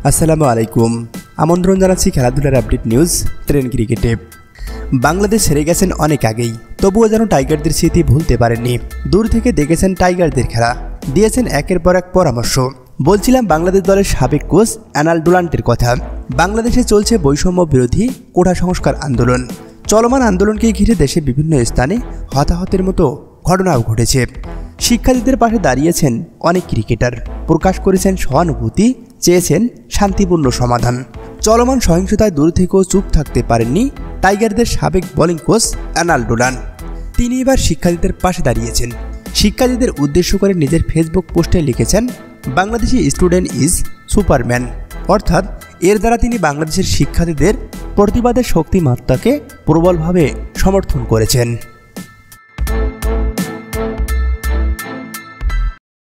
আসসালামু আলাইকুম। আমন্ত্রণ জানাচ্ছি খেলাধুলার আপডেট নিউজ ট্রেন ক্রিকেটে। বাংলাদেশ হেরে গেছেন অনেক আগেই, তবুও যেন টাইগারদের স্মৃতি ভুলতে পারেননি। দূর থেকে দেখেছেন টাইগারদের খেলা, দিয়েছেন একের পর এক পরামর্শ। বলছিলাম বাংলাদেশ দলের সাবেক কোচ অ্যানাল ডুরান্টের কথা। বাংলাদেশে চলছে বৈষম্য বিরোধী কোটা সংস্কার আন্দোলন। চলমান আন্দোলনকে ঘিরে দেশে বিভিন্ন স্থানে হতাহতের মতো ঘটনাও ঘটেছে। শিক্ষার্থীদের পাশে দাঁড়িয়েছেন অনেক ক্রিকেটার, প্রকাশ করেছেন সহানুভূতি, চেয়েছেন শান্তিপূর্ণ সমাধান। চলমান সহিংসতায় দূর থেকেও চুপ থাকতে পারেননি টাইগারদের সাবেক বোলিং কোচ অ্যানাল ডুরান্ট। তিনি এবার শিক্ষার্থীদের পাশে দাঁড়িয়েছেন। শিক্ষার্থীদের উদ্দেশ্য করে নিজের ফেসবুক পোস্টে লিখেছেন, বাংলাদেশি স্টুডেন্ট ইজ সুপারম্যান। অর্থাৎ এর দ্বারা তিনি বাংলাদেশের শিক্ষার্থীদের প্রতিবাদের শক্তিমাত্রাকে প্রবলভাবে সমর্থন করেছেন।